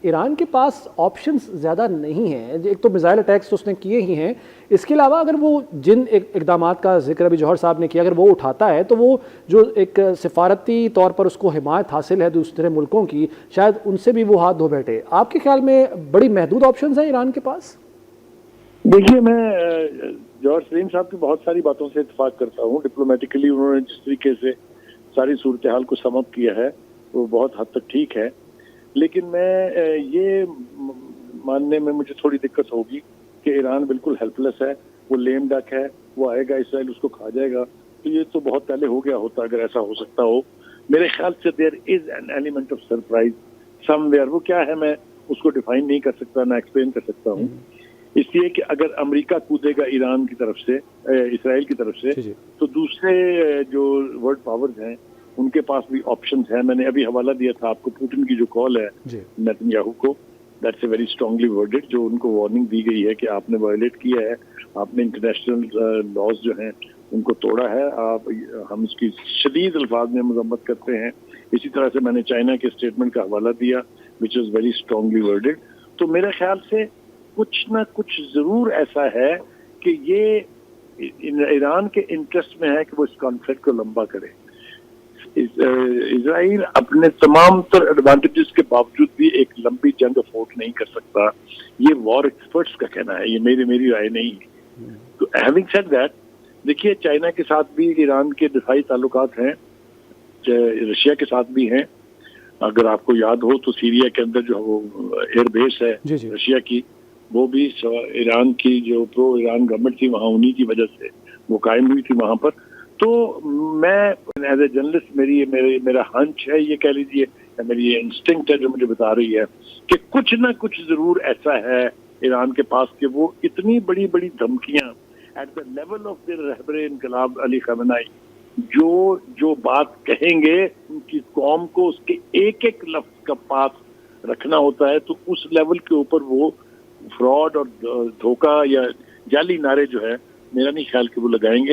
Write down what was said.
Iran के पास options ज़्यादा नहीं हैं। एक तो मिसाइल अटैक्स तो उसने किए ही हैं, इसके अलावा अगर वो जिन इकदामात का जिक्र अभी जौहर साहब ने किया अगर वो उठाता है तो वो जो एक सिफारती तौर पर उसको हिमायत हासिल है दूसरे मुल्कों की, शायद उनसे भी वो हाथ धो बैठे। आपके ख्याल में बड़ी महदूद ऑप्शंस हैं ईरान के पास? देखिए, मैं जौहर सलीम साहब की बहुत सारी बातों से इत्तेफाक करता हूँ। डिप्लोमेटिकली उन्होंने जिस तरीके से सारी सूरत हाल को सम अप किया है वो बहुत हद तक ठीक है, लेकिन मैं ये मानने में मुझे थोड़ी दिक्कत होगी कि ईरान बिल्कुल हेल्पलेस है, वो लेम डक है, वो आएगा इसराइल उसको खा जाएगा। तो ये तो बहुत पहले हो गया होता अगर ऐसा हो सकता हो। मेरे ख्याल से there is an element of surprise somewhere. वो क्या है मैं उसको डिफाइन नहीं कर सकता, ना एक्सप्लेन कर सकता हूँ। इसलिए कि अगर अमेरिका कूदेगा ईरान की तरफ से, इसराइल की तरफ से, तो दूसरे जो वर्ल्ड पावर्स हैं उनके पास भी ऑप्शंस हैं। मैंने अभी हवाला दिया था आपको पुतिन की जो कॉल है नेतन्याहू को, that's a very strongly worded, जो उनको वार्निंग दी गई है कि आपने वायलेट किया है, आपने इंटरनेशनल लॉज जो हैं उनको तोड़ा है, हम इसकी शदीद अल्फाज में मजम्मत करते हैं। इसी तरह से मैंने चाइना के स्टेटमेंट का हवाला दिया which is very strongly worded. तो मेरे ख्याल से कुछ ना कुछ जरूर ऐसा है कि ये ईरान के इंटरेस्ट में है कि वो इस कॉन्फ्लिक्ट को लंबा करे। इजराइल अपने तमाम तर एडवांटेजेस के बावजूद भी एक लंबी जंग अफोर्ड नहीं कर सकता। ये वॉर एक्सपर्ट्स का कहना है, ये मेरी राय नहीं है। तो हैविंग सेड दैट, देखिए चाइना के साथ भी ईरान के दिफाई ताल्लुकात हैं, रशिया के साथ भी हैं। अगर आपको याद हो तो सीरिया के अंदर जो एयरबेस है रशिया की, वो भी ईरान की जो प्रो ईरान गवर्नमेंट थी वहाँ उन्हीं की वजह से वो कायम हुई थी वहाँ पर। तो मैं एज ए जर्नलिस्ट मेरा हंच है, ये कह लीजिए, या मेरी इंस्टिंक्ट है जो मुझे बता रही है कि कुछ ना कुछ जरूर ऐसा है ईरान के पास कि वो इतनी बड़ी बड़ी धमकियां at the level of the रहबरे इनकलाब अली खamenei जो बात कहेंगे उनकी कौम को उसके एक एक लफ्ज का पास रखना होता है, तो उस लेवल के ऊपर वो फ्रॉड और धोखा या जाली नारे जो है मेरा नहीं ख्याल कि वो लगाएंगे।